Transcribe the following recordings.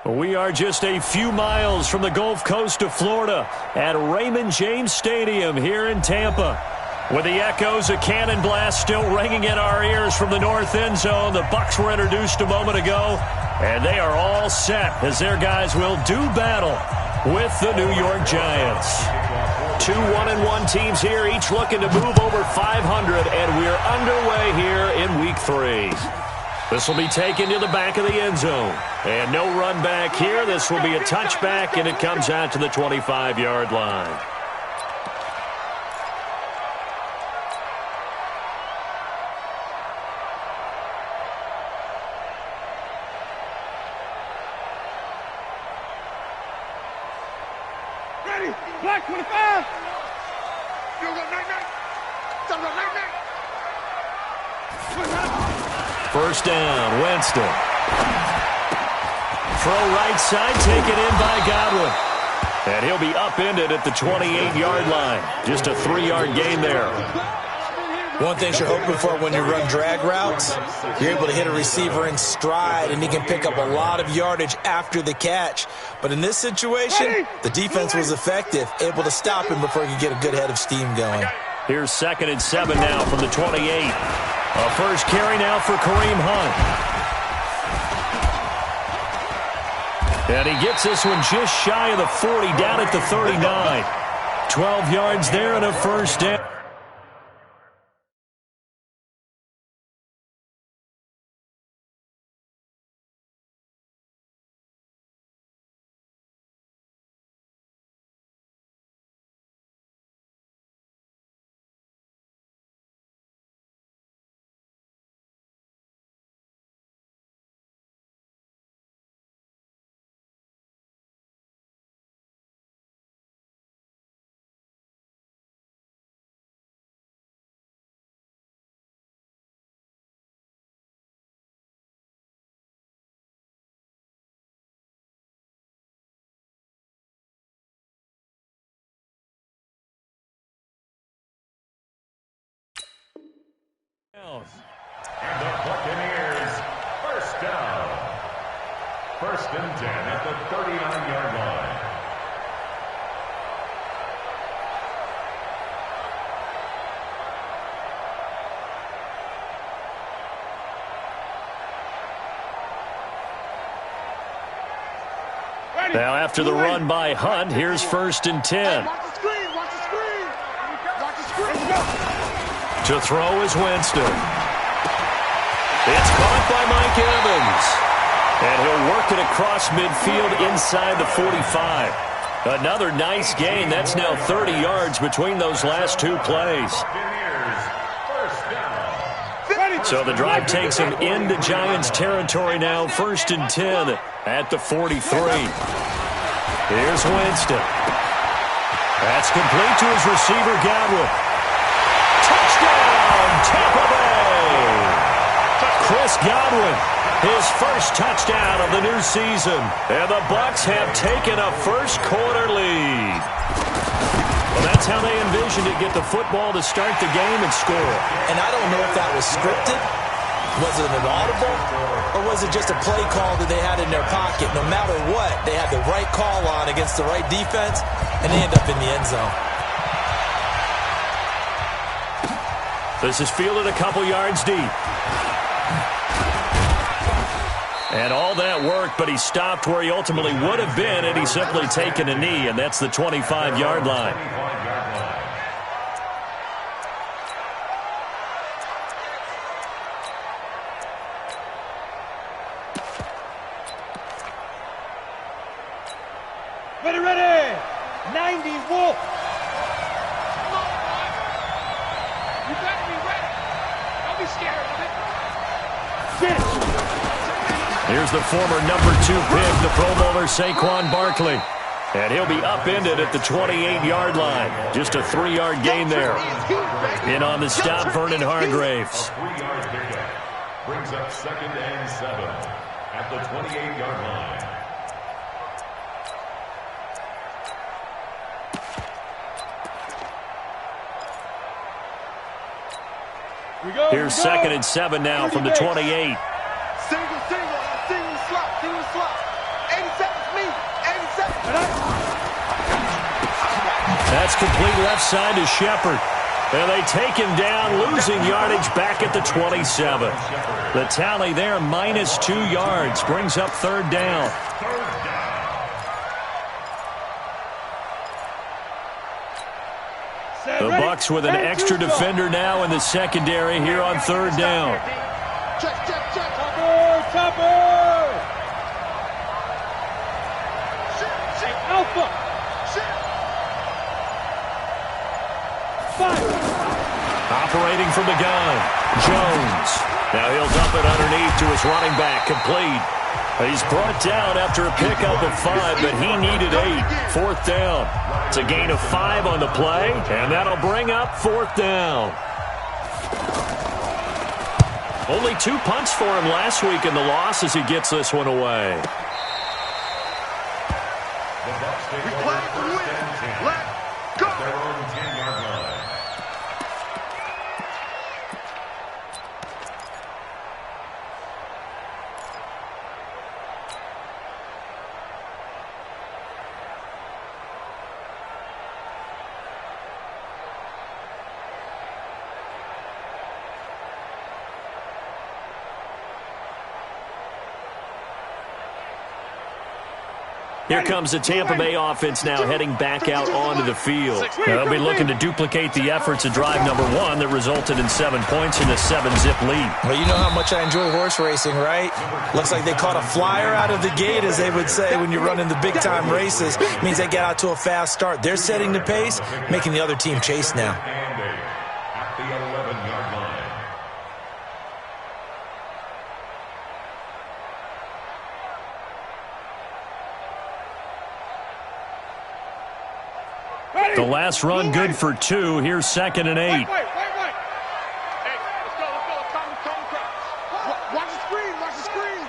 We are just a few miles from the Gulf Coast of Florida at Raymond James Stadium here in Tampa. With the echoes of cannon blast still ringing in our ears from the north end zone, the Bucs were introduced a moment ago, and they are all set as their guys will do battle with the New York Giants. Two 1-1 teams here, each looking to move over 500, and we're underway here in Week 3. This will be taken to the back of the end zone. And no run back here. This will be a touchback, and it comes out to the 25-yard line. Ready, Black 25. First down, Winston. Throw right side, taken in by Godwin. And he'll be upended at the 28-yard line. Just a 3-yard gain there. One thing you're hoping for when you run drag routes, you're able to hit a receiver in stride, and he can pick up a lot of yardage after the catch. But in this situation, the defense was effective, able to stop him before he could get a good head of steam going. Here's 2nd and 7 now from the 28. A first carry now for Kareem Hunt. And he gets this one just shy of the 40, down at the 39. 12 yards there and a first down. And the Buccaneers, first down. 1st and 10 at the 39-yard line. Now after the run by Hunt, here's 1st and 10. Watch the screen, watch the screen. Watch the screen. To throw is Winston. It's caught by Mike Evans. And he'll work it across midfield inside the 45. Another nice gain. That's now 30 yards between those last two plays. So the drive takes him into Giants territory now. 1st and 10 at the 43. Here's Winston. That's complete to his receiver, Godwin. Touchdown, Tampa Bay! Chris Godwin, his first touchdown of the new season. And the Bucs have taken a first-quarter lead. Well, that's how they envisioned it, get the football to start the game and score. And I don't know if that was scripted, was it an audible, or was it just a play call that they had in their pocket? No matter what, they had the right call on against the right defense, and they end up in the end zone. This is fielded a couple yards deep. And all that worked, but he stopped where he ultimately would have been, and he's simply taken a knee, and that's the 25-yard line. Ready, ready. 90 Wolf. You better be ready. Don't be scared of it. Here's the former number 2 pick, the Pro Bowler Saquon Barkley. And he'll be upended at the 28-yard line. Just a 3-yard gain there. In on the stop, Vernon Hargreaves. Brings up 2nd and 7 at the 28-yard line. Here's 2nd and 7 now from the 28. Single slot. That's complete left side to Shepard. And they take him down, losing yardage back at the 27. The tally there, -2 yards, brings up third down. The Bucs with an extra defender now in the secondary here on third down. Alpha. Operating from the gun, Jones. Now he'll dump it underneath to his running back, complete. He's brought down after a pickup of 5, but he needed 8. Fourth down. It's a gain of 5 on the play, and that'll bring up fourth down. Only 2 punts for him last week in the loss as he gets this one away. Here comes the Tampa Bay offense now heading back out onto the field. They'll be looking to duplicate the efforts of drive number 1 that resulted in 7 points in a 7-zip lead. Well, you know how much I enjoy horse racing, right? Looks like they caught a flyer out of the gate, as they would say when you're running the big-time races. It means they get out to a fast start. They're setting the pace, making the other team chase now. At the 11-yard line. The last run good for 2. Here's 2nd and 8. Wait. Hey, let's go. Watch the screen. Watch the screen.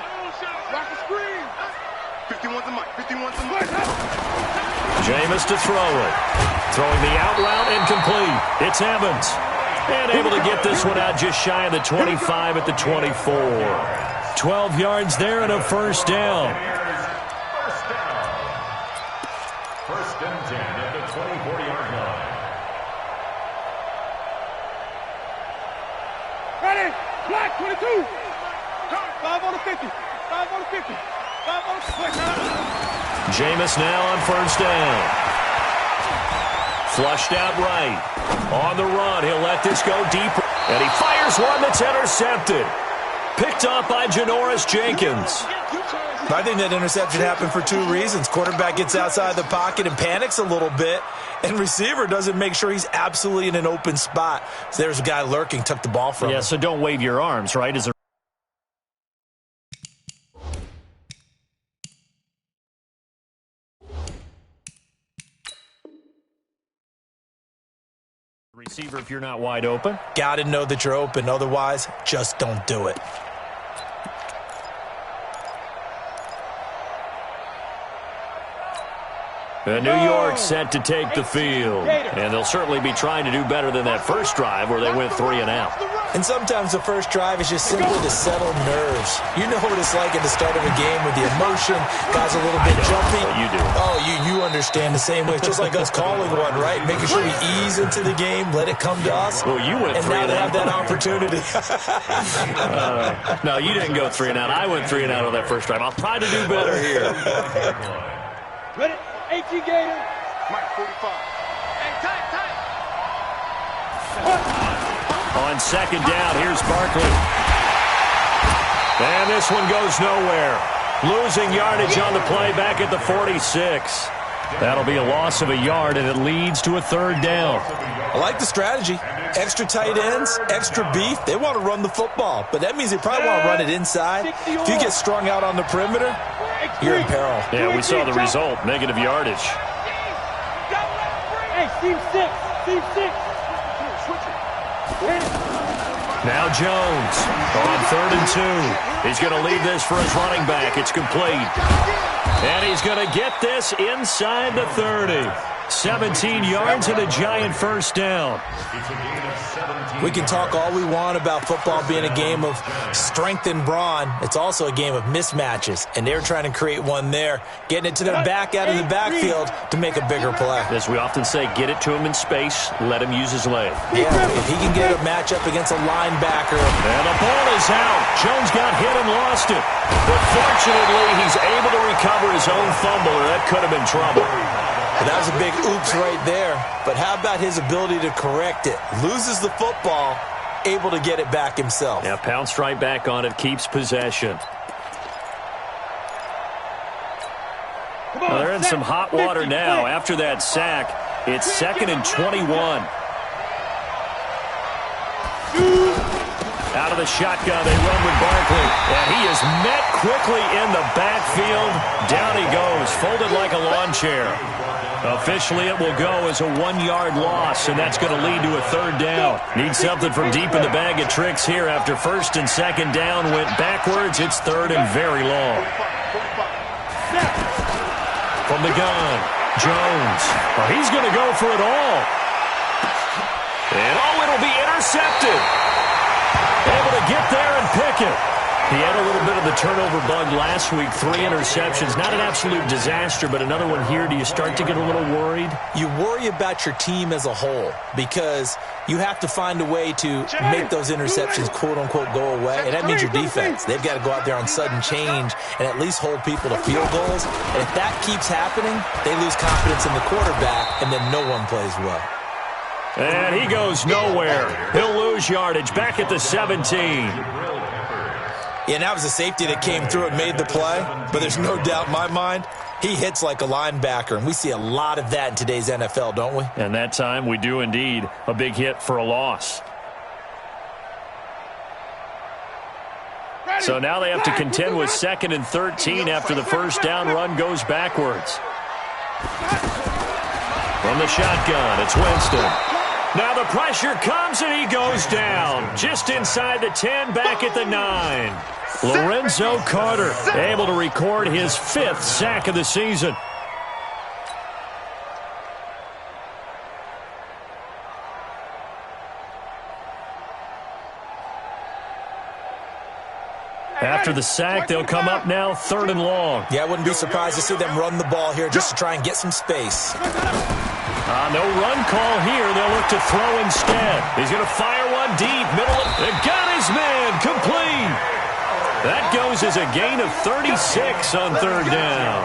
51's the mic. Jameis to throw it. Throwing the out route incomplete. It's Evans. And able to get this one out just shy of the 25 at the 24. 12 yards there and a first down. First and 10 at the 24-yard line. Ready? Black 22. 5 on the 50. 5 on the 50. 5 on the 50. Jameis now on first down. Flushed out right. On the run, he'll let this go deep. And he fires one that's intercepted. Picked up by Janoris Jenkins. I think that interception happened for 2 reasons. Quarterback gets outside the pocket and panics a little bit, and receiver doesn't make sure he's absolutely in an open spot. So there's a guy lurking, took the ball from him. Yeah, so don't wave your arms, right? As a receiver if you're not wide open. Got to know that you're open. Otherwise, just don't do it. New York set to take the field. And they'll certainly be trying to do better than that first drive where they went 3 and out. And sometimes the first drive is just simply to settle nerves. You know what it's like at the start of a game with the emotion. Guys a little bit jumpy. You do. Oh, you understand the same way. It's just like us calling one, right? Making sure we ease into the game, let it come to us. Well, you went 3 and and out. And now they have that opportunity. No, you didn't go 3 and out. I went 3 and out on that first drive. I'll try to do better here. Ready? AT Gator. Mike 45. Hey, tight. On second down, here's Barkley. And this one goes nowhere. Losing yardage on the play back at the 46. That'll be a loss of a yard, and it leads to a third down. I like the strategy. Extra tight ends, extra beef. They want to run the football, but that means they probably want to run it inside. If you get strung out on the perimeter, you're in peril. Yeah, we saw the result, negative yardage. Hey, team 6. Now Jones on 3rd and 2. He's going to leave this for his running back. It's complete. And he's going to get this inside the 30. 17 yards and a giant first down. We can talk all we want about football being a game of strength and brawn. It's also a game of mismatches, and they're trying to create one there, getting it to their back out of the backfield to make a bigger play. As we often say, get it to him in space, let him use his leg. Yeah, if he can get a matchup against a linebacker. And the ball is out. Jones got hit and lost it. But fortunately, he's able to recover his own fumble, or that could have been trouble. But that was a big oops right there. But how about his ability to correct it? Loses the football, able to get it back himself. Yeah, pounced right back on it, keeps possession. Well, they're in some hot water now. After that sack, it's 2nd and 21. Out of the shotgun, they run with Barkley. And he is met quickly in the backfield. Down he goes, folded like a lawn chair. Officially, it will go as a 1-yard loss, and that's going to lead to a 3rd down. Need something from deep in the bag of tricks here. After 1st and 2nd down went backwards, it's 3rd and very long. From the gun, Jones. Well, he's going to go for it all. And, it'll be intercepted. Able to get there and pick it. He had a little bit of the turnover bug last week, 3 interceptions. Not an absolute disaster, but another one here. Do you start to get a little worried? You worry about your team as a whole because you have to find a way to make those interceptions, quote-unquote, go away. And that means your defense. They've got to go out there on sudden change and at least hold people to field goals. And if that keeps happening, they lose confidence in the quarterback, and then no one plays well. And he goes nowhere. He'll lose yardage back at the 17. Yeah, and that was a safety that came through and made the play. But there's no doubt in my mind, he hits like a linebacker. And we see a lot of that in today's NFL, don't we? And that time we do indeed. A big hit for a loss. So now they have to contend with 2nd and 13 after the first down run goes backwards. From the shotgun, it's Winston. Now the pressure comes and he goes down. Just inside the 10, back at the 9. Lorenzo Carter able to record his 5th sack of the season. After the sack, they'll come up now 3rd and long. Yeah, I wouldn't be surprised to see them run the ball here just to try and get some space. No run call here. They'll look to throw instead. He's going to fire one deep. Middle. They got his man. Complete. That goes as a gain of 36 on 3rd down.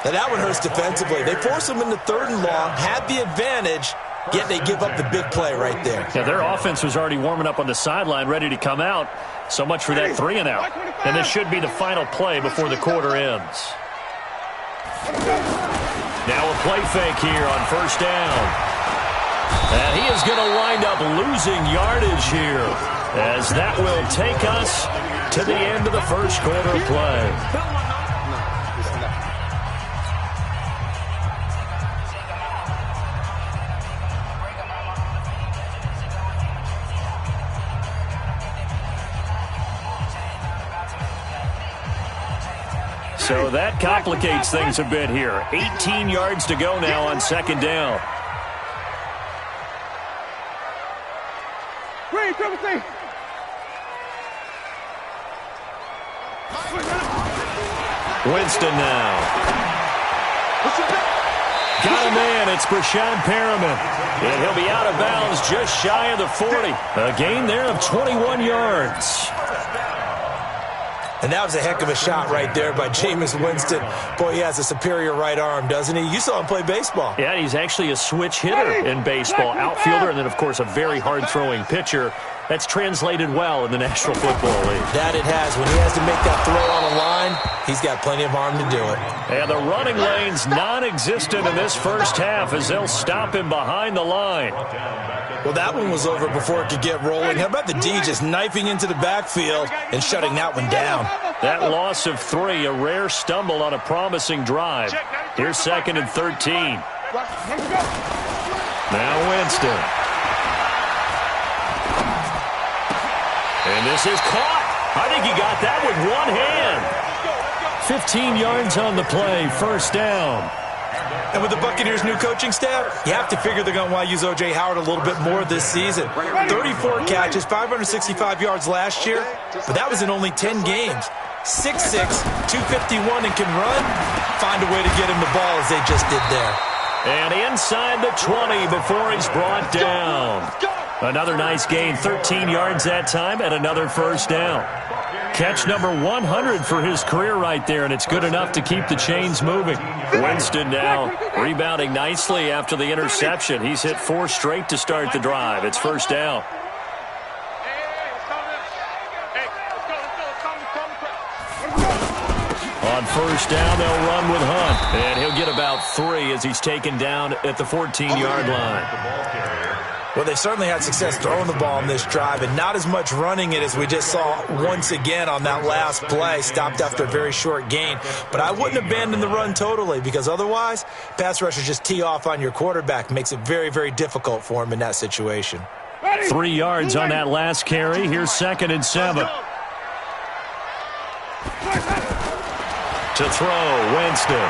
Now that one hurts defensively. They force him into 3rd and long, had the advantage, yet they give up the big play right there. Yeah, their offense was already warming up on the sideline, ready to come out. So much for that 3 and out. And this should be the final play before the quarter ends. Now a play fake here on 1st down. And he is going to wind up losing yardage here, as that will take us to the end of the first quarter play. So that complicates things a bit here. 18 yards to go now on 2nd down. Green, triple C. Winston now. Got a man. It's Brashad Perriman. And he'll be out of bounds just shy of the 40. A gain there of 21 yards. And that was a heck of a shot right there by Jameis Winston. Boy, he has a superior right arm, doesn't he? You saw him play baseball. Yeah, he's actually a switch hitter in baseball. Outfielder and then, of course, a very hard-throwing pitcher. That's translated well in the National Football League. That it has. When he has to make that throw on a line, he's got plenty of arm to do it. And the running lane's non-existent in this first half as they'll stop him behind the line. Well, that one was over before it could get rolling. How about the D just knifing into the backfield and shutting that one down? That loss of 3, a rare stumble on a promising drive. Here's 2nd and 13. Now Winston. And this is caught. I think he got that with one hand. 15 yards on the play, 1st down. And with the Buccaneers' new coaching staff, you have to figure they're going to want to use O.J. Howard a little bit more this season. 34 catches, 565 yards last year, but that was in only 10 games. 6'6", 251, and can run. Find a way to get him the ball as they just did there. And inside the 20 before he's brought down. Another nice gain, 13 yards that time, and another first down. Catch number 100 for his career right there, and it's good enough to keep the chains moving. Winston now rebounding nicely after the interception. He's hit 4 straight to start the drive. It's first down. On first down, they'll run with Hunt, and he'll get about 3 as he's taken down at the 14-yard line. Well, they certainly had success throwing the ball on this drive and not as much running it as we just saw once again on that last play. Stopped after a very short gain. But I wouldn't abandon the run totally because otherwise, pass rushers just tee off on your quarterback. Makes it very, very difficult for him in that situation. 3 yards on that last carry. Here's 2nd and 7. To throw, Winston.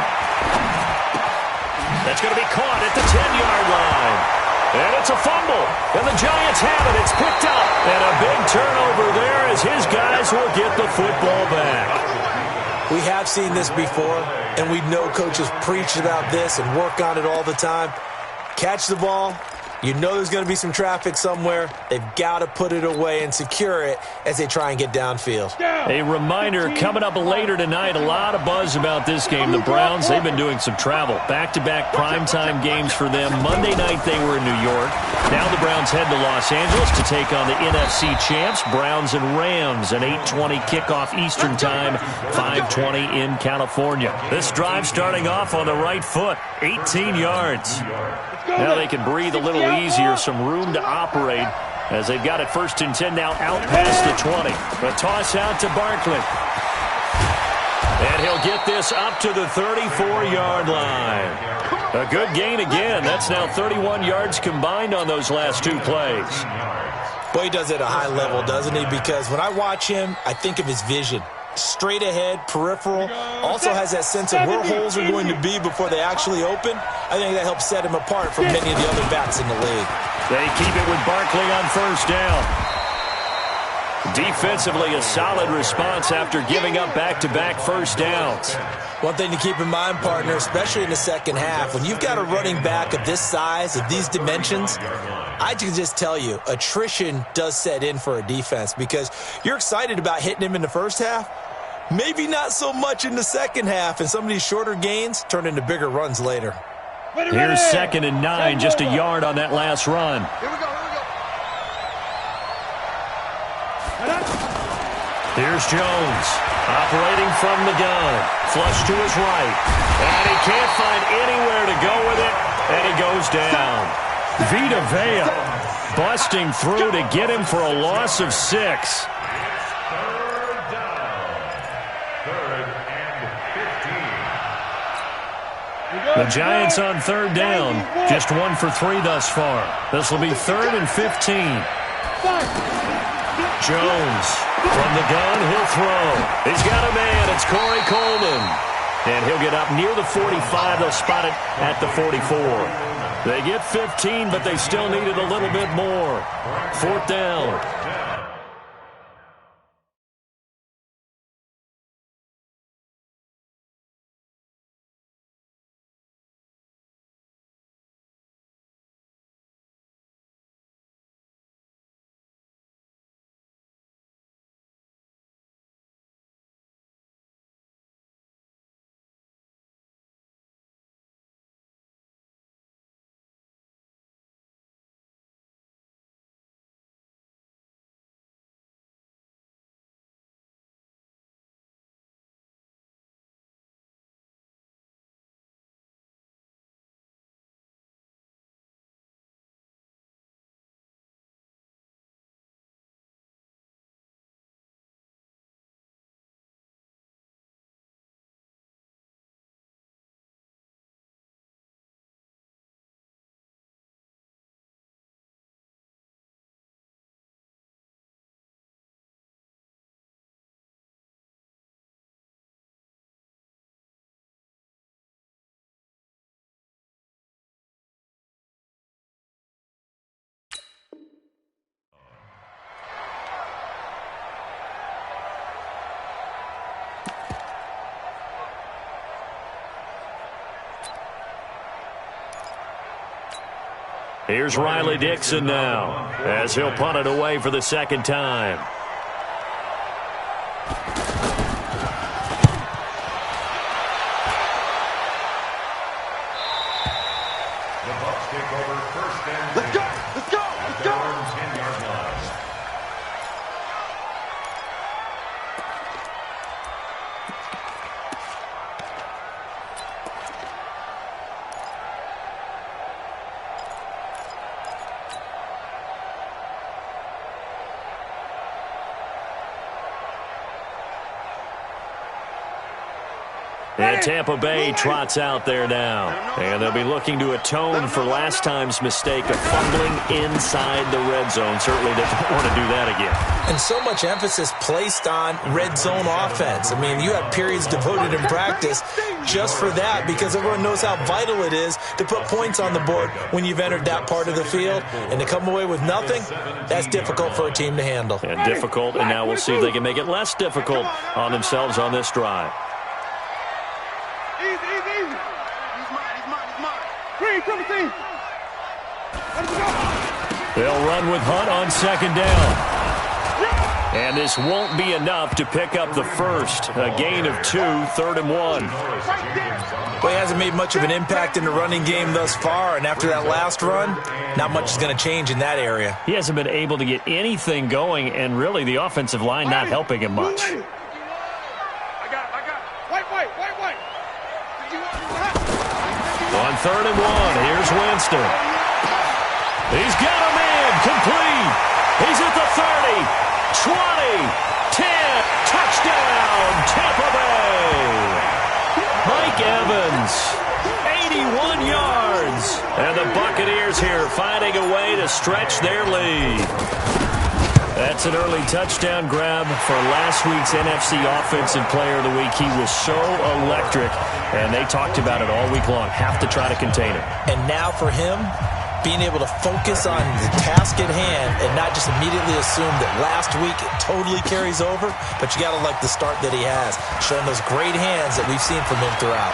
That's going to be caught at the 10-yard line. And it's a fumble, and the Giants have it. It's picked up, and a big turnover there as his guys will get the football back. We have seen this before, and we know coaches preach about this and work on it all the time. Catch the ball. You know there's going to be some traffic somewhere. They've got to put it away and secure it as they try and get downfield. A reminder, coming up later tonight, a lot of buzz about this game. The Browns, they've been doing some travel. Back-to-back primetime games for them. Monday night they were in New York. Now the Browns head to Los Angeles to take on the NFC champs, Browns and Rams. An 8:20 kickoff Eastern time, 5:20 in California. This drive starting off on the right foot, 18 yards. Now they can breathe a little easier, some room to operate as they've got it 1st and 10 now out past the 20. A toss out to Barkley. And he'll get this up to the 34-yard line. A good gain again. That's now 31 yards combined on those last 2 plays. Boy, he does it at a high level, doesn't he? Because when I watch him, I think of his vision. Straight ahead, peripheral, also has that sense of where holes are going to be before they actually open. I think that helps set him apart from many of the other backs in the league. They keep it with Barkley on first down. Defensively, a solid response after giving up back-to-back first downs. One thing to keep in mind, partner, especially in the second half, when you've got a running back of this size, of these dimensions, I can just tell you, attrition does set in for a defense because you're excited about hitting him in the first half, maybe not so much in the second half, and some of these shorter gains turn into bigger runs later. Here's 2nd and 9, just a yard on that last run. Here we go. Here's Jones, operating from the gun, flush to his right, and he can't find anywhere to go with it, and he goes down. Vita Vea busting through to get him for a loss of 6. 3rd down. 3rd and 15. The Giants on 3rd down, just 1 for 3 thus far. This will be 3rd and 15. Jones from the gun, he'll throw. He's got a man, it's Corey Coleman. And he'll get up near the 45. They'll spot it at the 44. They get 15, but they still needed a little bit more. 4th down. Here's Riley Dixon now as he'll punt it away for the second time. The Bucs take over first and 10. Let's go! Let's go! Let's go! 10-yard line. And Tampa Bay trots out there now. And they'll be looking to atone for last time's mistake of fumbling inside the red zone. Certainly they don't want to do that again. And so much emphasis placed on red zone offense. I mean, you have periods devoted in practice just for that because everyone knows how vital it is to put points on the board when you've entered that part of the field. And to come away with nothing, that's difficult for a team to handle. And difficult, and now we'll see if they can make it less difficult on themselves on this drive. Easy, easy, easy. He's mine. Green, triple team. Let him go. They'll run with Hunt on second down. And this won't be enough to pick up the first. A gain of 2, 3rd and 1. Well, he hasn't made much of an impact in the running game thus far, and after that last run, not much is going to change in that area. He hasn't been able to get anything going, and really the offensive line not helping him much. I got it. White. On 3rd and 1, here's Winston. He's got a man, complete. He's at the 30, 20, 10, touchdown, Tampa Bay. Mike Evans, 81 yards. And the Buccaneers here finding a way to stretch their lead. That's an early touchdown grab for last week's NFC Offensive Player of the Week. He was so electric, and they talked about it all week long. Have to try to contain it. And now for him, being able to focus on the task at hand and not just immediately assume that last week it totally carries over, but you got to like the start that he has, showing those great hands that we've seen from him throughout.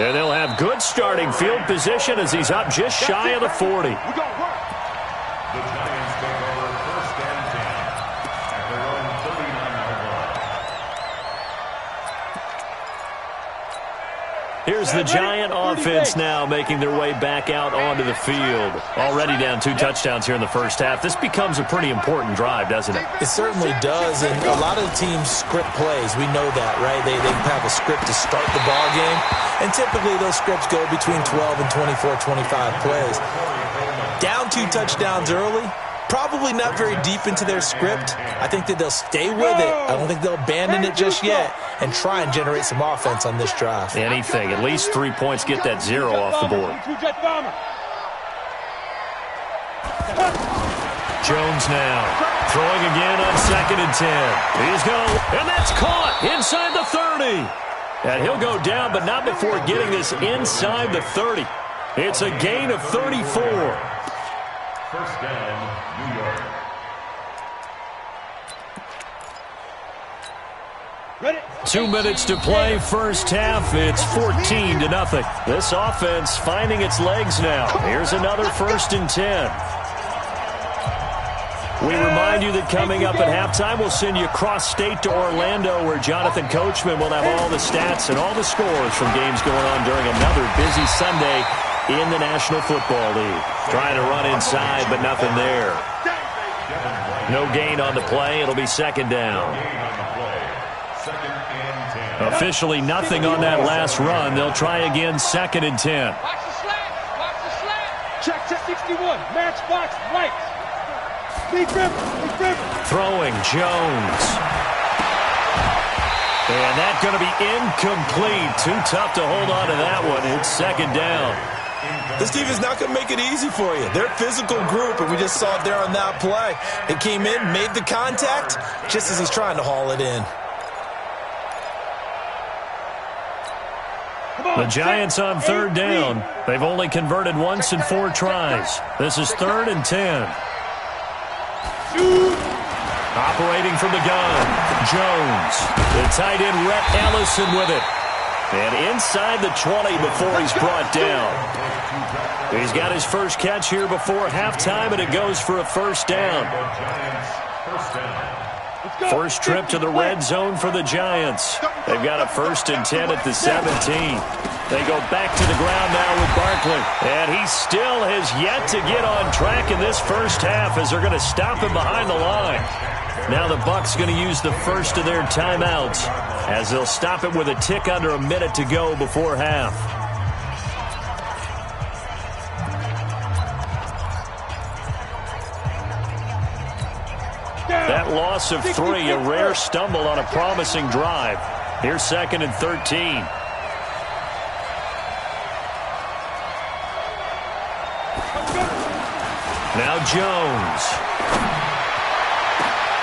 And they'll have good starting field position as he's up just shy of the 40. The Giants take over first and 10 at their own 39-yard line. Here's the Giant offense now making their way back out onto the field. Already down 2 touchdowns here in the first half. This becomes a pretty important drive, doesn't it? It certainly does, and a lot of the teams script plays. We know that, right? They have a script to start the ball game, and typically those scripts go between 12 and 24, 25 plays. Down 2 touchdowns early, probably not very deep into their script. I think that they'll stay with it. I don't think they'll abandon it just yet and try and generate some offense on this drive. Anything. At least 3 points, get that 0 off the board. Jones now throwing again on 2nd and 10. He's going, and that's caught inside the 30. And he'll go down, but not before getting this inside the 30. It's a gain of 34. First down, New York. Ready? 2 minutes to play, first half. It's 14-0. This offense finding its legs now. Here's another 1st and 10. We remind you that coming up at halftime, we'll send you cross-state to Orlando, where Jonathan Coachman will have all the stats and all the scores from games going on during another busy Sunday in the National Football League. Trying to run inside, but nothing there. No gain on the play. It'll be 2nd down. Officially nothing on that last run. They'll try again, 2nd and 10. Watch the slant. Check 61. Match box right. Big river. Throwing Jones. And that's going to be incomplete. Too tough to hold on to that one. It's 2nd down. This team is not going to make it easy for you. They're a physical group, and we just saw it there on that play. They came in, made the contact, just as he's trying to haul it in. The Giants on 3rd down. They've only converted once in 4 tries. This is 3rd and 10. Operating from the gun, Jones. The tight end, Rhett Ellison with it. And inside the 20 before he's brought down. He's got his first catch here before halftime, and it goes for a first down. First trip to the red zone for the Giants. They've got a 1st and 10 at the 17. They go back to the ground now with Barkley. And he still has yet to get on track in this first half as they're going to stop him behind the line. Now the Bucs going to use the first of their timeouts as they'll stop it with a tick under a minute to go before half. That loss of 3, a rare stumble on a promising drive. Here's 2nd and 13. Now Jones.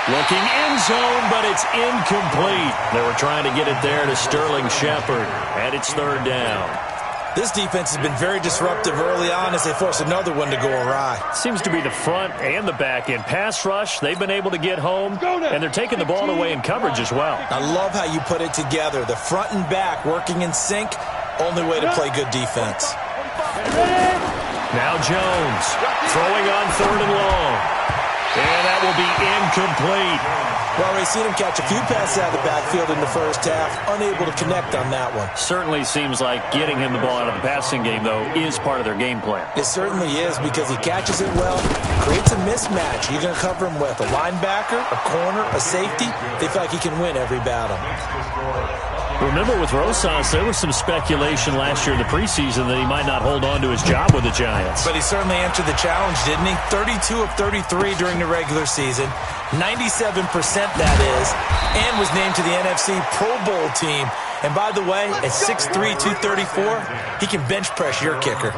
Looking end zone, but it's incomplete. They were trying to get it there to Sterling Shepard, and it's 3rd down. This defense has been very disruptive early on as they force another one to go awry. Seems to be the front and the back end. Pass rush, they've been able to get home, and they're taking the ball away in coverage as well. I love how you put it together. The front and back working in sync, only way to play good defense. Now Jones throwing on 3rd and long. And that will be incomplete. Well, we've seen him catch a few passes out of the backfield in the first half, unable to connect on that one. Certainly seems like getting him the ball out of the passing game, though, is part of their game plan. It certainly is because he catches it well, creates a mismatch. You're going to cover him with a linebacker, a corner, a safety. They feel like he can win every battle. Remember with Rosas, there was some speculation last year in the preseason that he might not hold on to his job with the Giants. But he certainly answered the challenge, didn't he? 32 of 33 during the regular season, 97% that is, and was named to the NFC Pro Bowl team. And by the way, at 6'3", 234, he can bench press your kicker.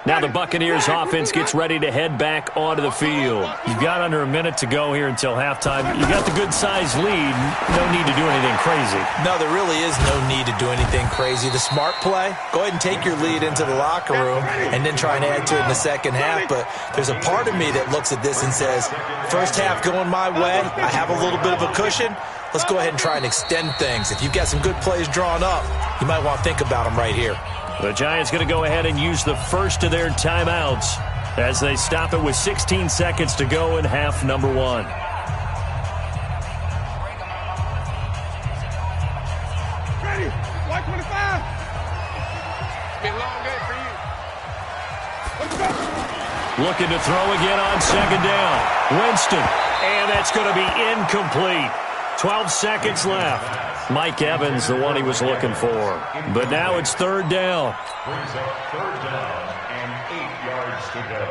Now the Buccaneers offense gets ready to head back onto the field. You've got under a minute to go here until halftime. You've got the good-sized lead. No need to do anything crazy. No, there really is no need to do anything crazy. The smart play, go ahead and take your lead into the locker room and then try and add to it in the second half. But there's a part of me that looks at this and says, first half going my way, I have a little bit of a cushion. Let's go ahead and try and extend things. If you've got some good plays drawn up, you might want to think about them right here. The Giants going to go ahead and use the first of their timeouts as they stop it with 16 seconds to go in half number 1. Ready? White 25. Be a long day for you. Let's go. Looking to throw again on 2nd down. Winston. And that's going to be incomplete. 12 seconds left. Mike Evans, the one he was looking for. But now it's 3rd down. Brings up 3rd down and 8 yards to go.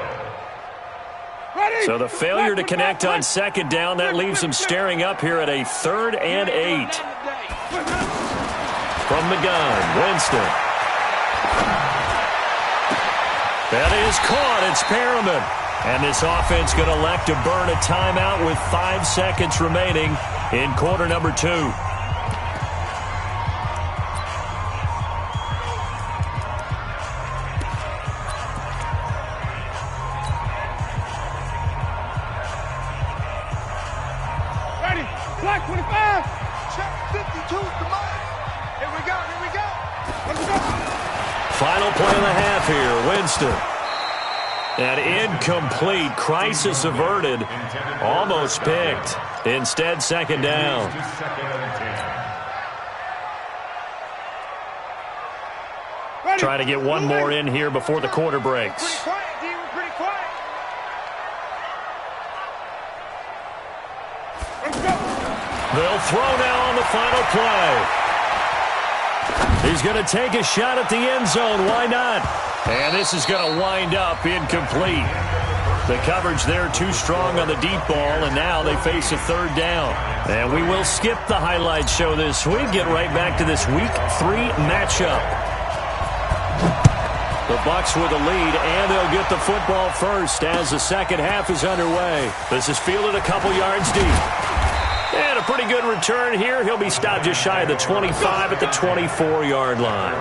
Ready? So the failure to connect on 2nd down, that leaves him staring up here at a 3rd and 8. From the gun, Winston. That is caught. It's Perriman. And this offense going to elect to burn a timeout with 5 seconds remaining in quarter number 2. Ready? Black 25. Check 52. Come on. Here we go. Here we go. Let's go. Final play of the half here. Winston. An incomplete. Crisis averted. Almost picked. Instead, 2nd down. Try to get one more in here before the quarter breaks. Pretty quiet, D. We're pretty quiet. Let's go. They'll throw now on the final play. He's going to take a shot at the end zone. Why not? And this is going to wind up incomplete. The coverage there too strong on the deep ball, and now they face a 3rd down. And we will skip the highlight show this week. Get right back to this Week 3 matchup. The Bucs with a lead, and they'll get the football first as the second half is underway. This is fielded a couple yards deep. And a pretty good return here. He'll be stopped just shy of the 25 at the 24-yard line.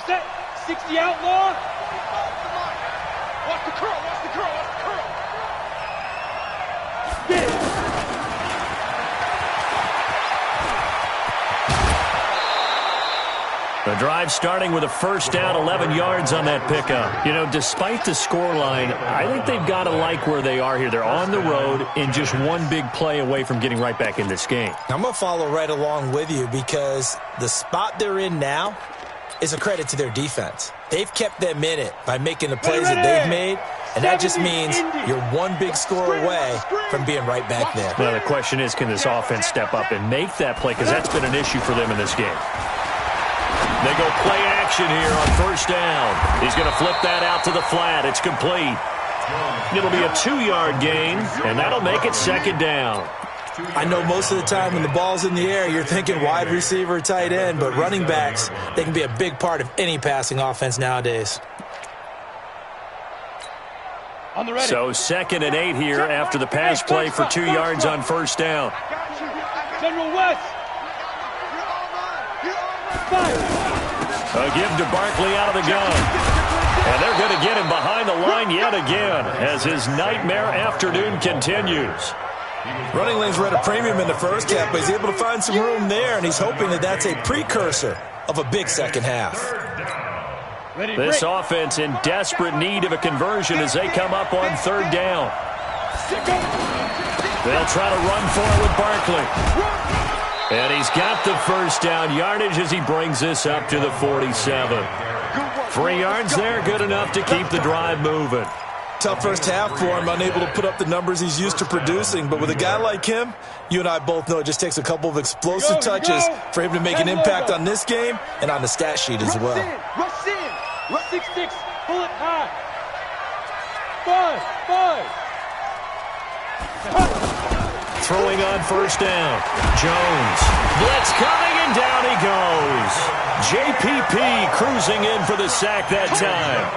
What's that? 60 outlaw? Watch the curl, watch the curl, watch the curl. Get it. The drive starting with a first down, 11 yards on that pickup. You know, despite the scoreline, I think they've got to like where they are here. They're on the road and just one big play away from getting right back in this game. I'm going to follow right along with you because the spot they're in now is a credit to their defense. They've kept them in it by making the plays that they've made, and that just means you're one big score away from being right back there. Well, the question is, can this offense step up and make that play? Because that's been an issue for them in this game. They go play action here on first down. He's going to flip that out to the flat. It's complete. It'll be a 2-yard gain, and that'll make it second down. I know most of the time when the ball's in the air, you're thinking wide receiver, tight end, but running backs, they can be a big part of any passing offense nowadays. So 2nd and 8 here after the pass play for 2 yards on first down. General West. A give to Barkley out of the gun. And they're going to get him behind the line yet again as his nightmare afternoon continues. Running lanes were at a premium in the first half, but he's able to find some room there, and he's hoping that that's a precursor of a big second half. This offense in desperate need of a conversion as they come up on third down. They'll try to run for it with Barkley. And he's got the first down yardage as he brings this up to the 47. 3 yards there, good enough to keep the drive moving. Tough first half for him, unable to put up the numbers he's used to producing. But with a guy like him, you and I both know it just takes a couple of explosive touches for him to make an impact on this game and on the stat sheet as well. Rush in. 6-6. Pull it high. 5. Throwing on first down. Jones. Blitz coming, and down he goes. JPP cruising in for the sack that time.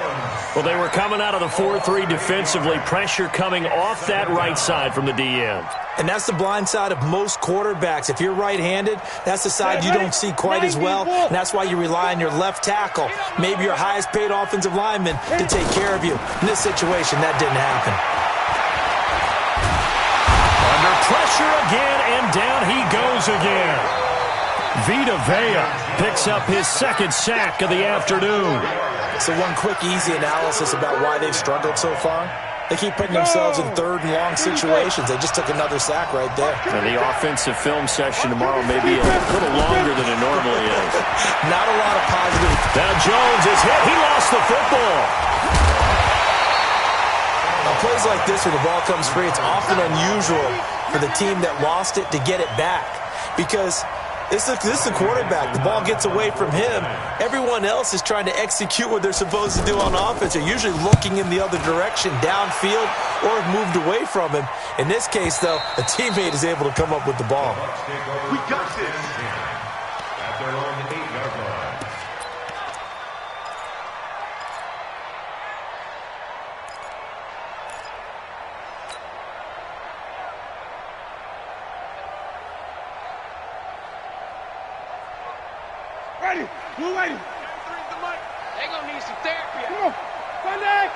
Well, they were coming out of the 4-3 defensively. Pressure coming off that right side from the DN. And that's the blind side of most quarterbacks. If you're right-handed, that's the side you don't see quite as well. And that's why you rely on your left tackle, maybe your highest-paid offensive lineman, to take care of you. In this situation, that didn't happen. Under pressure again, and down he goes again. Vita Vea picks up his second sack of the afternoon. So one quick, easy analysis about why they've struggled so far. They keep putting themselves in third and long situations. They just took another sack right there. And the offensive film session tomorrow may be a little longer than it normally is. Not a lot of positive. Now Jones is hit. He lost the football. Now, plays like this where the ball comes free, it's often unusual for the team that lost it to get it back. Because this is a quarterback. The ball gets away from him. Everyone else is trying to execute what they're supposed to do on offense. They're usually looking in the other direction, downfield, or have moved away from him. In this case, though, a teammate is able to come up with the ball. We got this. At their own 8-yard line. Ready. We're ready. They're going to need some therapy. Come on. Sunday.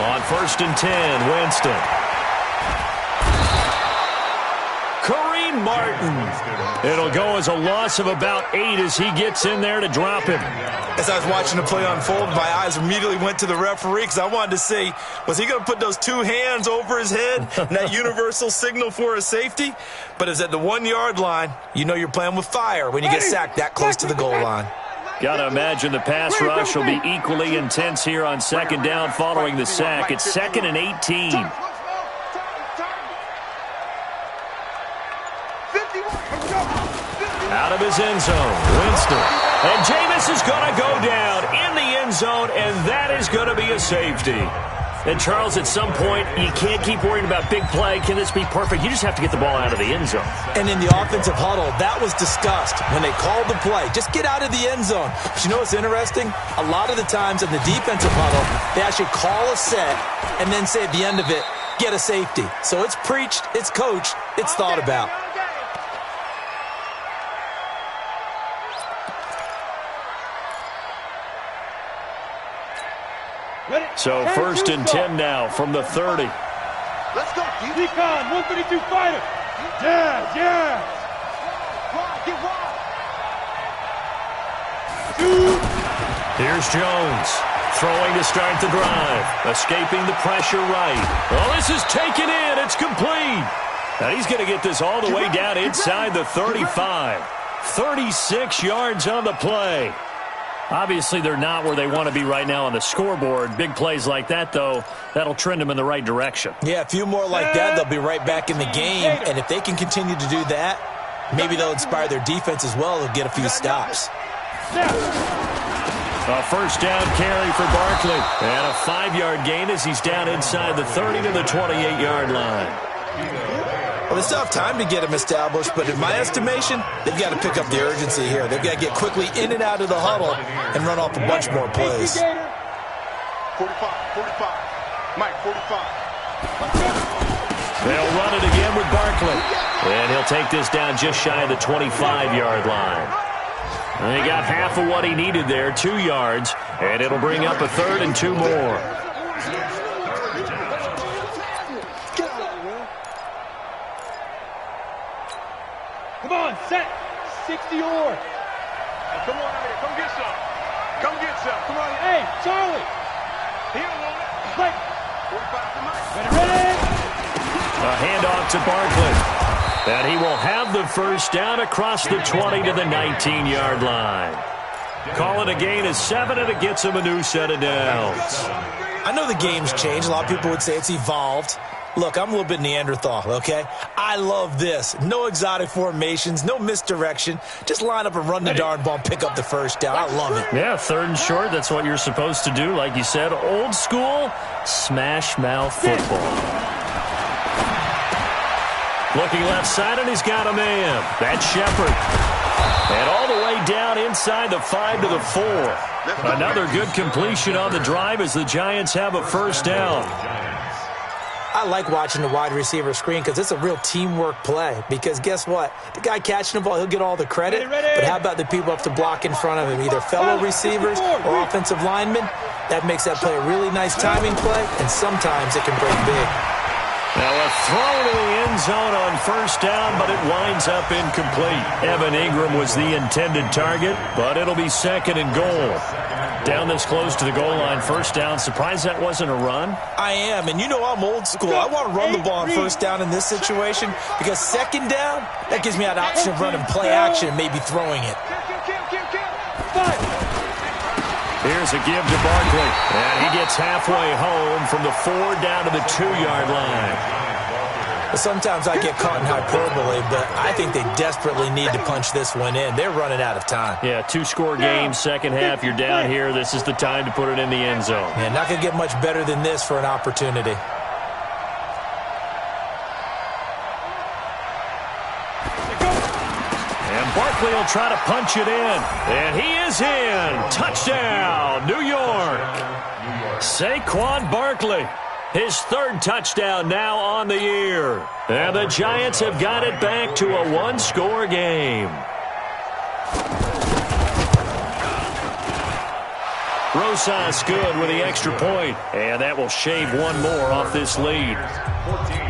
On 1st and 10, Winston. Kareem Martin. It'll go as a loss of about 8 as he gets in there to drop him. As I was watching the play unfold, my eyes immediately went to the referee because I wanted to see, was he going to put those 2 hands over his head and that universal signal for a safety? But it's at the 1-yard line. You know you're playing with fire when you get sacked that close to the goal line. Got to imagine the pass rush will be equally intense here on 2nd down following the sack. It's 2nd and 18. Out of his end zone, Winston. And Jameis is going to go down in the end zone, and that is going to be a safety. And, Charles, at some point, you can't keep worrying about big play. Can this be perfect? You just have to get the ball out of the end zone. And in the offensive huddle, that was discussed when they called the play. Just get out of the end zone. But you know what's interesting? A lot of the times in the defensive huddle, they actually call a set and then say at the end of it, get a safety. So it's preached, it's coached, it's thought about. So first and 10 now from the 30. Let's go, D. Decon, 132 fighter. Yeah, yeah. Wide, get wide. Here's Jones. Throwing to start the drive. Escaping the pressure right. Well, this is taken in. It's complete. And he's going to get this all the way down inside the 35. 36 yards on the play. Obviously, they're not where they want to be right now on the scoreboard. Big plays like that, though, that'll trend them in the right direction. Yeah, a few more like that, they'll be right back in the game. And if they can continue to do that, maybe they'll inspire their defense as well. They'll get a few stops. A first down carry for Barkley. And a 5-yard gain as he's down inside the 30 to the 28-yard line. Well, they still have time to get him established, but in my estimation, they've got to pick up the urgency here. They've got to get quickly in and out of the huddle and run off a bunch more plays. 45, 45. Mike, 45. They'll run it again with Barkley. And he'll take this down just shy of the 25-yard line. And he got half of what he needed there, 2 yards, and it'll bring up a 3rd and 2 more. Come on, set. 60 or. Hey, come on out here. Come get some. Come get some. Come on. Hey, Charlie. He don't want it. Play. 45 to Mike. Ready. A handoff to Barkley. And he will have the first down across the 20 to the 19-yard line. Call it a gain of 7, and it gets him a new set of downs. I know the game's changed. A lot of people would say it's evolved. Look, I'm a little bit Neanderthal, okay? I love this. No exotic formations, no misdirection. Just line up and run the darn ball and pick up the first down. I love it. Yeah, 3rd and short, that's what you're supposed to do. Like you said, old school, smash mouth football. Looking left side, and he's got a man. That's Shepard. And all the way down inside the 5 to the 4. Another good completion on the drive as the Giants have a first down. I like watching the wide receiver screen because it's a real teamwork play. Because guess what? The guy catching the ball, he'll get all the credit. But how about the people up to block in front of him? Either fellow receivers or offensive linemen. That makes that play a really nice timing play, and sometimes it can break big. Now a throw to the end zone on first down, but it winds up incomplete. Evan Ingram was the intended target, but it'll be 2nd and goal. Down this close to the goal line, first down. Surprised that wasn't a run? I am, and you know I'm old school. I want to run the ball on first down in this situation because 2nd down, that gives me that option of running play action and maybe throwing it. Here's a give to Barkley, and he gets halfway home from the 4 down to the 2-yard line. Sometimes I get caught in hyperbole, but I think they desperately need to punch this one in. They're running out of time. Yeah, 2-score game, second half, you're down here. This is the time to put it in the end zone. Yeah, not going to get much better than this for an opportunity. Barkley will try to punch it in, and he is in. Touchdown, New York. Saquon Barkley, his 3rd touchdown now on the year. And the Giants have got it back to a 1-score game. Rosas good with the extra point, and that will shave one more off this lead. 14.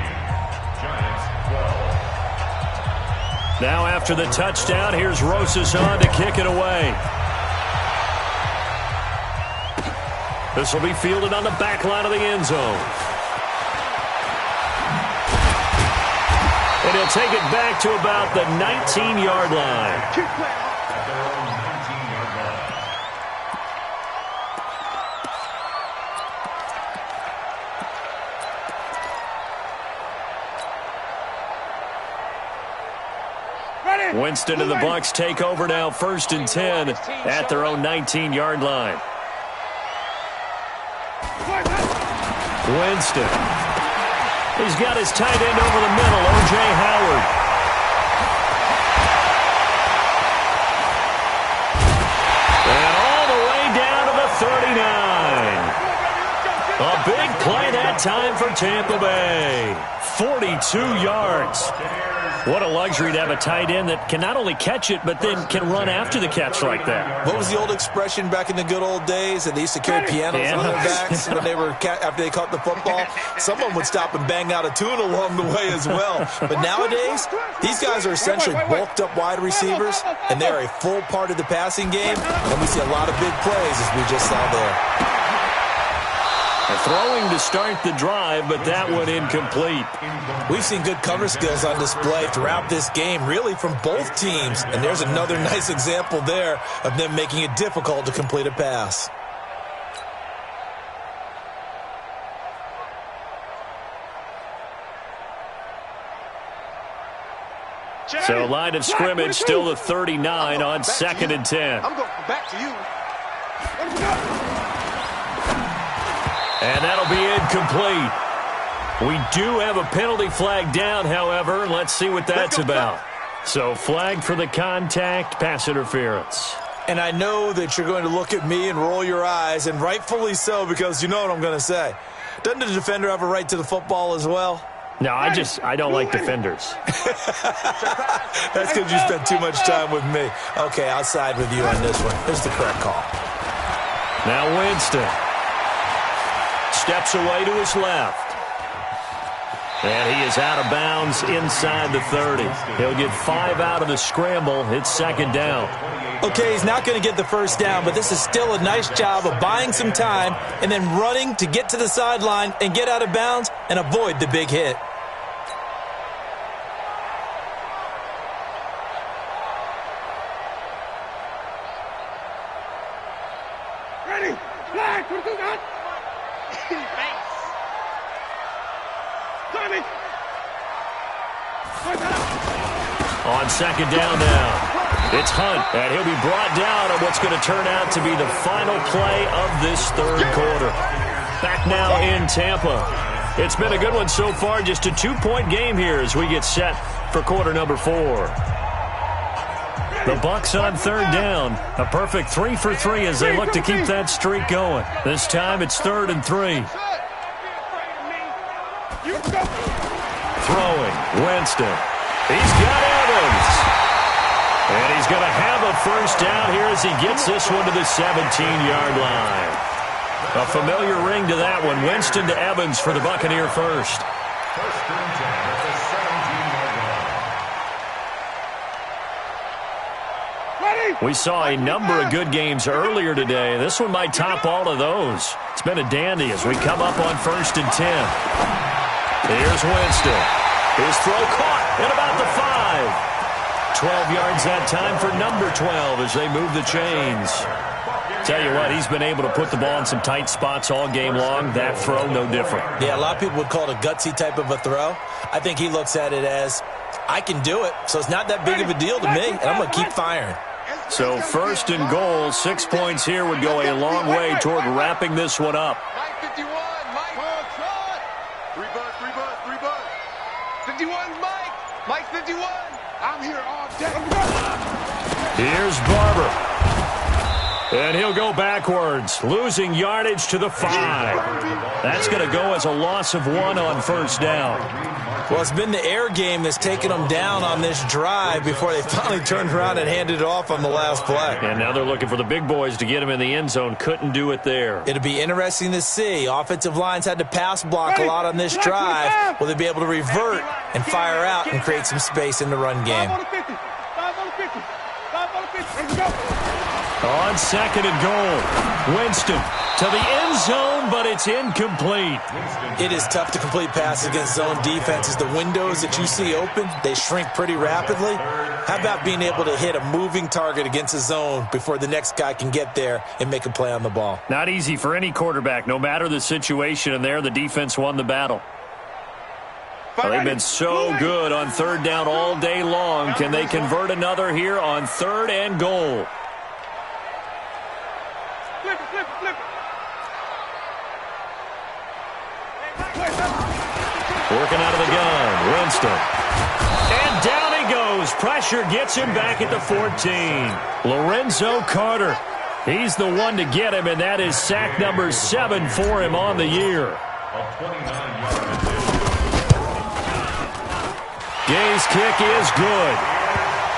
Now after the touchdown, here's Rosas on to kick it away. This will be fielded on the back line of the end zone. And he'll take it back to about the 19-yard line. Winston and the Bucs take over now, 1st and 10 at their own 19-yard line. Winston. He's got his tight end over the middle, O.J. Howard. And all the way down to the 39. A big play that time for Tampa Bay. 42 yards. What a luxury to have a tight end that can not only catch it, but then can run after the catch like that. What was the old expression back in the good old days that they used to carry pianos on their backs when they were after they caught the football? Someone would stop and bang out a tune along the way as well. But nowadays, these guys are essentially bulked up wide receivers, and they're a full part of the passing game, and we see a lot of big plays as we just saw there. Throwing to start the drive, but that one incomplete. We've seen good cover skills on display throughout this game, really from both teams. And there's another nice example there of them making it difficult to complete a pass. So line of scrimmage still the 39 on 2nd and 10. I'm going back to you. And that'll be incomplete. We do have a penalty flag down, however, and let's see what that's about. So flag for the contact, pass interference. And I know that you're going to look at me and roll your eyes, and rightfully so, because you know what I'm going to say. Doesn't the defender have a right to the football as well? No, I don't like defenders. That's because you spent too much time with me. Okay, I'll side with you on this one. Here's the correct call. Now Winston steps away to his left. And he is out of bounds inside the 30. He'll get 5 out of the scramble. It's 2nd down. Okay, he's not going to get the first down, but this is still a nice job of buying some time and then running to get to the sideline and get out of bounds and avoid the big hit. Ready? Flag, what do you got? On 2nd down now, it's Hunt, and he'll be brought down on what's going to turn out to be the final play of this 3rd quarter. Back now in Tampa. It's been a good one so far, just a 2-point game here as we get set for quarter number 4. The Bucs on 3rd down. A perfect 3 for 3 as they look to keep that streak going. This time it's 3rd and 3. Throwing, Winston. He's got Evans. And he's going to have a first down here as he gets this one to the 17-yard line. A familiar ring to that one. Winston to Evans for the Buccaneer first. First and 10 at the 17-yard line. We saw a number of good games earlier today. This one might top all of those. It's been a dandy as we come up on 1st and 10. Here's Winston. His throw caught at about the 5. 12 yards that time for number 12 as they move the chains. Tell you what, he's been able to put the ball in some tight spots all game long. That throw, no different. Yeah, a lot of people would call it a gutsy type of a throw. I think he looks at it as, I can do it, so it's not that big of a deal to me, and I'm going to keep firing. So 1st and goal, 6 points here would go a long way toward wrapping this one up. Mike 51, Mike. 3 butt. 51's Mike. Mike 51. I'm here all day. Here's Barber. And he'll go backwards, losing yardage to the 5. That's going to go as a loss of 1 on 1st down. Well, it's been the air game that's taken them down on this drive before they finally turned around and handed it off on the last play. And now they're looking for the big boys to get him in the end zone. Couldn't do it there. It'll be interesting to see. Offensive lines had to pass block a lot on this drive. Will they be able to revert and fire out and create some space in the run game? 5 on the 50. 5 on the 50. 5 on the 50. Let's go. On 2nd and goal, Winston to the end zone, but it's incomplete. It is tough to complete passes against zone defenses. The windows that you see open, they shrink pretty rapidly. How about being able to hit a moving target against a zone before the next guy can get there and make a play on the ball? Not easy for any quarterback, no matter the situation, and there the defense won the battle. Well, they've been so good on 3rd down all day long. Can they convert another here on 3rd and goal? Flip it. Working out of the gun, Winston. And down he goes. Pressure gets him back at the 14. Lorenzo Carter. He's the one to get him, and that is sack number 7 for him on the year. Gay's kick is good.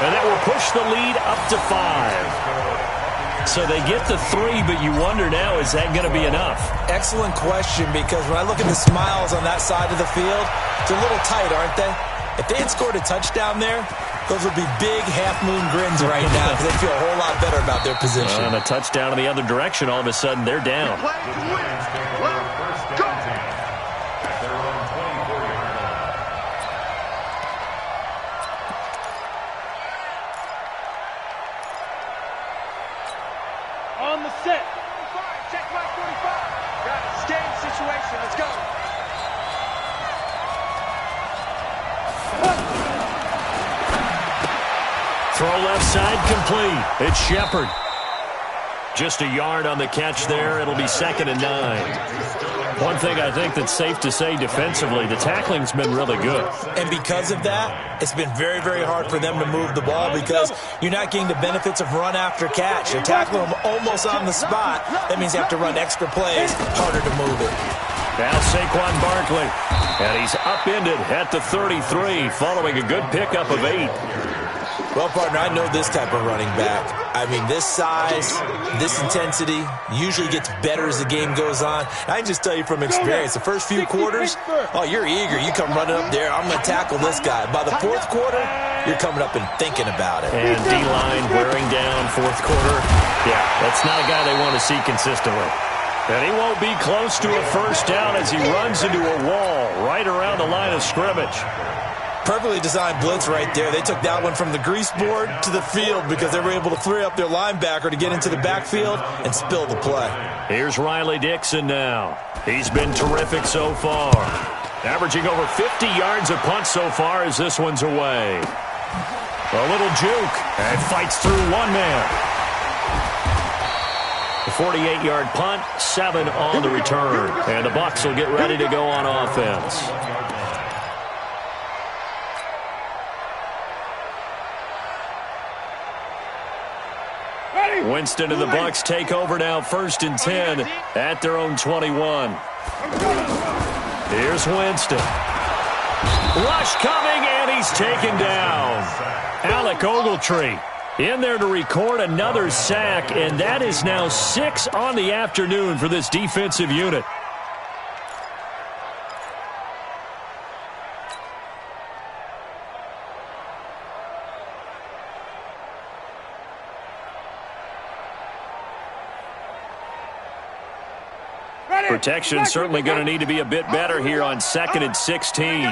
And that will push the lead up to 5. So they get the 3, but you wonder now, is that going to be enough? Excellent question, because when I look at the smiles on that side of the field, it's a little tight, aren't they? If they had scored a touchdown there, those would be big half-moon grins right now because they feel a whole lot better about their position. And a touchdown in the other direction, all of a sudden they're down. On the set. Check my 45. Got a game situation. Let's go. Throw left side complete. It's Shepard. Just a yard on the catch there. It'll be 2nd and 9. One thing I think that's safe to say defensively, the tackling's been really good. And because of that, it's been very, very hard for them to move the ball because you're not getting the benefits of run after catch. You're tackling them almost on the spot. That means you have to run extra plays, harder to move it. Now Saquon Barkley. And he's upended at the 33 following a good pickup of 8. Well, partner, I know this type of running back. I mean, this size, this intensity usually gets better as the game goes on. I can just tell you from experience, the first few quarters, oh, you're eager. You come running up there, I'm going to tackle this guy. By the 4th quarter, you're coming up and thinking about it. And D-line wearing down 4th quarter. Yeah, that's not a guy they want to see consistently. And he won't be close to a first down as he runs into a wall right around the line of scrimmage. Perfectly designed blitz right there. They took that one from the grease board to the field because they were able to free up their linebacker to get into the backfield and spill the play. Here's Riley Dixon now. He's been terrific so far. Averaging over 50 yards a punt so far as this one's away. A little juke and fights through one man. The 48-yard punt, 7 on the return. And the Bucs will get ready to go on offense. Winston and the Bucs take over now, 1st and 10 at their own 21. Here's Winston. Rush coming, and he's taken down. Alec Ogletree in there to record another sack, and that is now 6 on the afternoon for this defensive unit. Protection certainly going to need to be a bit better here on 2nd and 16.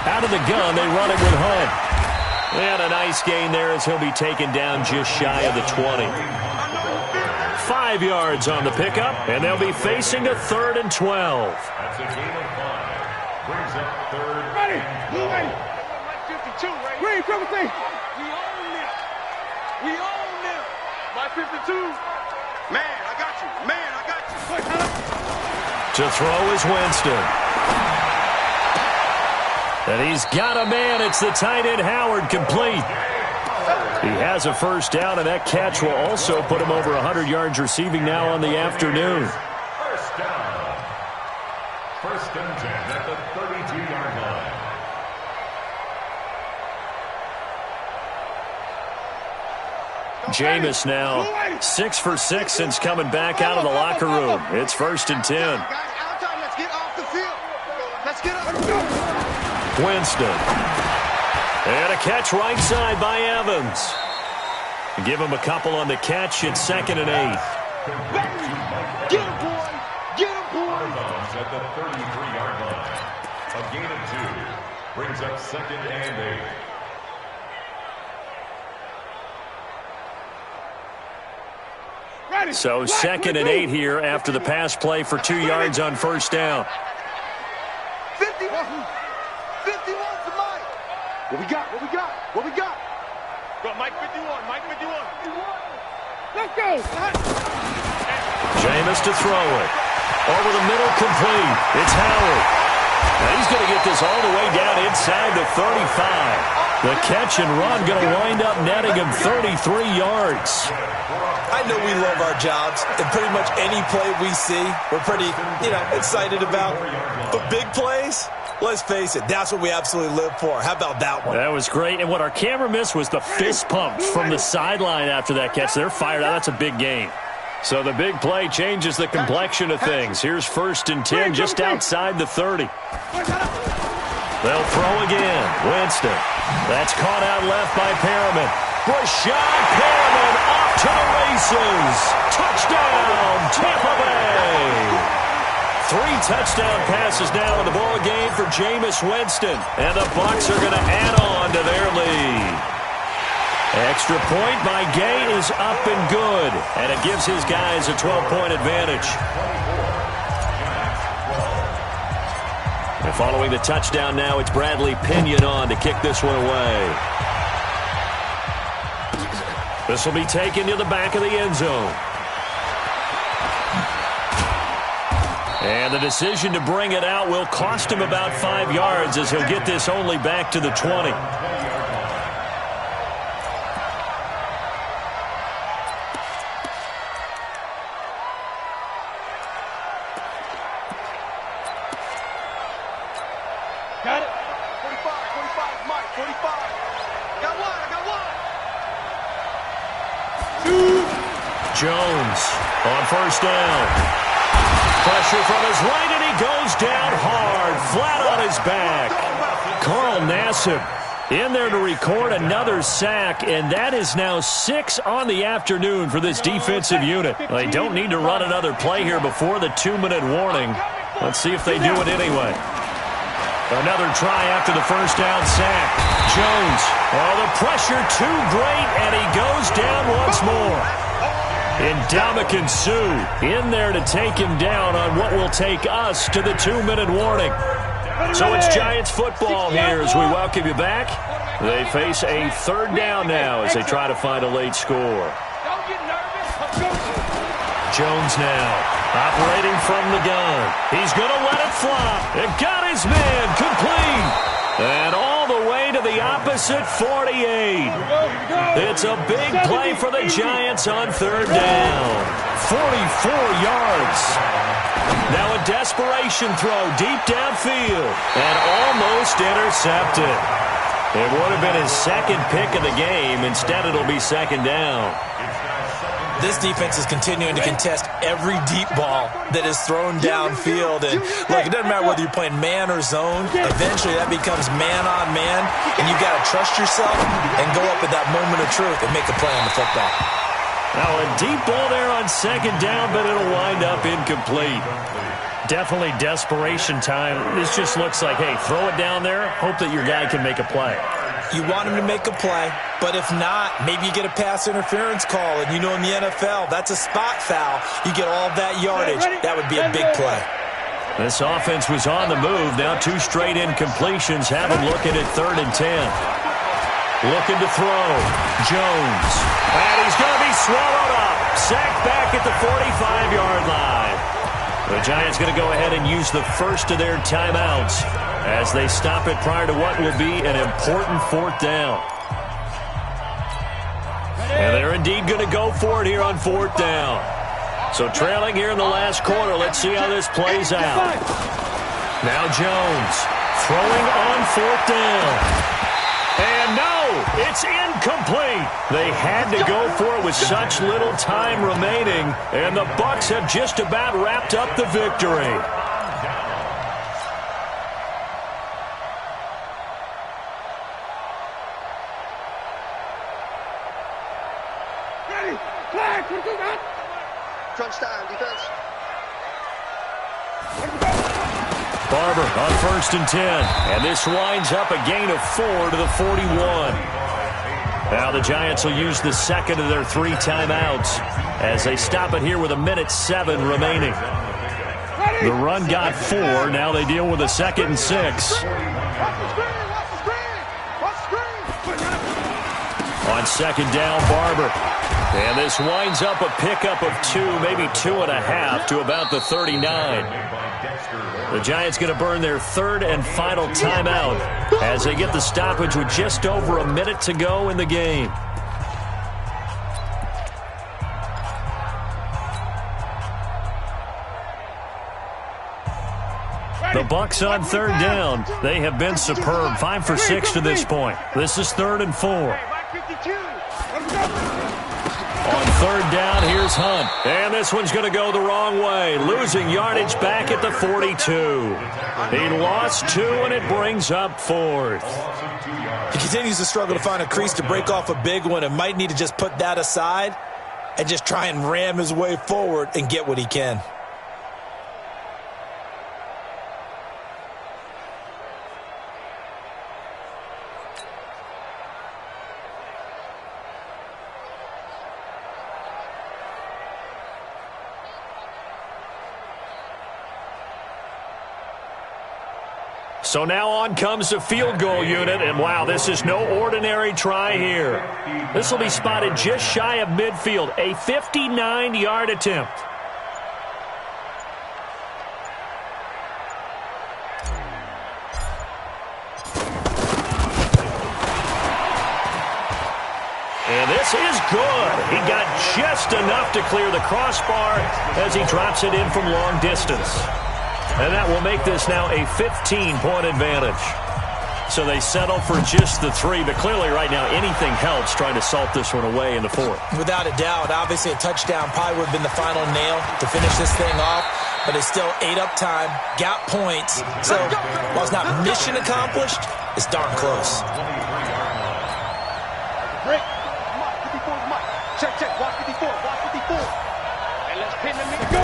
Out of the gun, they run it with Hunt. And a nice gain there as he'll be taken down just shy of the 20. 5 yards on the pickup, and they'll be facing a 3rd and 12. That's a gain of 5. Brings up 3rd Ready. and Blue 12. ready. 52, right? Green, come with me. We own them. We own them. My 52. Man, I got you. Man, I got you. To throw is Winston. And he's got a man. It's the tight end Howard, complete. He has a first down, and that catch will also put him over 100 yards receiving now on the afternoon. First down. 1st and 10 at the 32-yard line. Jameis now 6 for 6 since coming back out of the locker room. It's 1st and 10. Let's get off the field. Let's get up. Winston. And a catch right side by Evans. Give him a couple on the catch. It's 2nd and 8. Get him, boy. Get him, boy. Bounds at the 33-yard line. A gain of 2. Brings up 2nd and 8. So 2nd and 8 here after the pass play for 2 yards on first down. 51. 51 to Mike. What we got? What we got? What we got? Go, Mike 51. Mike 51. Let's go. Jameis to throw it. Over the middle, complete. It's Howard. Now he's going to get this all the way down inside the 35. The catch and run going to wind up netting him 33 yards. I know we love our jobs, and pretty much any play we see, we're pretty, excited about. But big plays, let's face it, that's what we absolutely live for. How about that one? That was great. And what our camera missed was the fist pump from the sideline after that catch. They're fired out. That's a big game. So the big play changes the complexion of things. Here's 1st and 10 just outside the 30. They'll throw again. Winston. That's caught out left by Perriman. Rashad Perriman off to the races. Touchdown, Tampa Bay. 3 touchdown passes now in the ball game for Jameis Winston. And the Bucs are going to add on to their lead. Extra point by Gay is up and good. And it gives his guys a 12-point advantage. And following the touchdown now, it's Bradley Pinion on to kick this one away. This will be taken to the back of the end zone. And the decision to bring it out will cost him about 5 yards as he'll get this only back to the 20. Got it. 45, Mike, 45. Got one, I got one. Jones on 1st down. Pressure from his right, and he goes down hard, flat on his back. Carl Nassib in there to record another sack, and that is now 6 on the afternoon for this defensive unit. They don't need to run another play here before the 2-minute warning. Let's see if they do it anyway. Another try after the 1st down sack. Jones. Oh, the pressure too great, and he goes down once more. And Ndamukong Suh in there to take him down on what will take us to the 2-minute warning. So it's Giants football here as we welcome you back. They face a 3rd down now as they try to find a late score. Jones now. Operating from the gun. He's going to let it fly. It got his man complete. And all the way to the opposite 48. It's a big play for the Giants on 3rd down. 44 yards. Now a desperation throw deep downfield. And almost intercepted. It would have been his 2nd pick of the game. Instead, it'll be 2nd down. This defense is continuing to contest every deep ball that is thrown downfield. And look, it doesn't matter whether you're playing man or zone. Eventually, that becomes man on man. And you've got to trust yourself and go up at that moment of truth and make a play on the football. Now a deep ball there on 2nd down, but it'll wind up incomplete. Definitely desperation time. This just looks like, hey, throw it down there, hope that your guy can make a play. You want him to make a play, but if not, maybe you get a pass interference call. And you know in the NFL, that's a spot foul. You get all that yardage. That would be a big play. This offense was on the move. Now 2 straight incompletions have him looking at 3rd and 10. Looking to throw. Jones. And he's going to be swallowed up. Sacked back at the 45-yard line. The Giants going to go ahead and use the first of their timeouts as they stop it prior to what will be an important 4th down. And they're indeed going to go for it here on 4th down. So trailing here in the last quarter, let's see how this plays out. Now Jones throwing on 4th down. And no, it's incomplete. They had to go for it with such little time remaining, and the Bucs have just about wrapped up the victory. Ready, flag, what do you got? Crunch time, defense. Barber on 1st and 10. And this winds up a gain of 4 to the 41. Now the Giants will use the 2nd of their 3 timeouts as they stop it here with 1:07 remaining. The run got 4. Now they deal with a 2nd and 6. On 2nd down, Barber. And this winds up a pickup of 2, maybe 2.5 to about the 39. The Giants going to burn their 3rd and final timeout as they get the stoppage with just over a minute to go in the game. The Bucs on third down. They have been superb. 5 for 6 to this point. This is 3rd and 4. On third down, here's Hunt. And this one's going to go the wrong way. Losing yardage back at the 42. He lost 2, and it brings up 4th. He continues to struggle to find a crease to break off a big one and might need to just put that aside and just try and ram his way forward and get what he can. So now on comes the field goal unit, and wow, this is no ordinary try here. This will be spotted just shy of midfield, a 59-yard attempt. And this is good. He got just enough to clear the crossbar as he drops it in from long distance. And that will make this now a 15-point advantage. So they settle for just the 3, but clearly right now anything helps trying to salt this one away in the 4th. Without a doubt, obviously a touchdown probably would have been the final nail to finish this thing off, but it's still 8 up time, got points. So while it's not mission accomplished, it's darn close. Break. Check. Watch 54. And let's pin them in the go.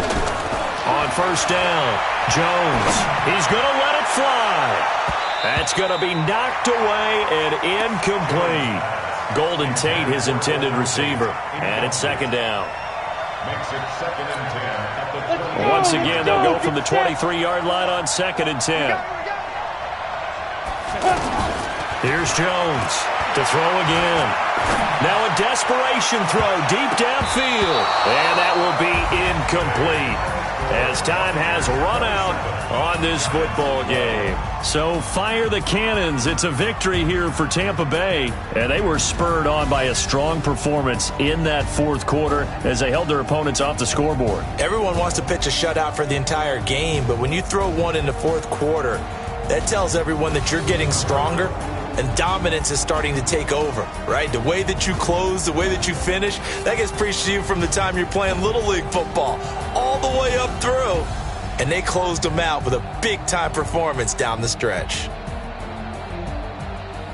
On first down, Jones. He's going to let it fly. That's going to be knocked away and incomplete. Golden Tate, his intended receiver. And it's 2nd down. Makes it 2nd and 10. Once again, they'll go from the 23-yard line on 2nd and 10. Here's Jones to throw again. Now a desperation throw deep downfield. And that will be incomplete, as time has run out on this football game. So fire the cannons. It's a victory here for Tampa Bay. And they were spurred on by a strong performance in that 4th quarter as they held their opponents off the scoreboard. Everyone wants to pitch a shutout for the entire game, but when you throw one in the 4th quarter, that tells everyone that you're getting stronger and dominance is starting to take over, right? The way that you close, the way that you finish, that gets preached to you from the time you're playing Little League football all the way up through. And they closed them out with a big-time performance down the stretch.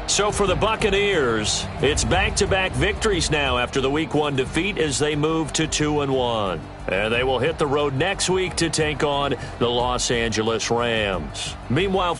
So for the Buccaneers, it's back-to-back victories now after the Week 1 defeat as they move to 2-1. And they will hit the road next week to take on the Los Angeles Rams. Meanwhile,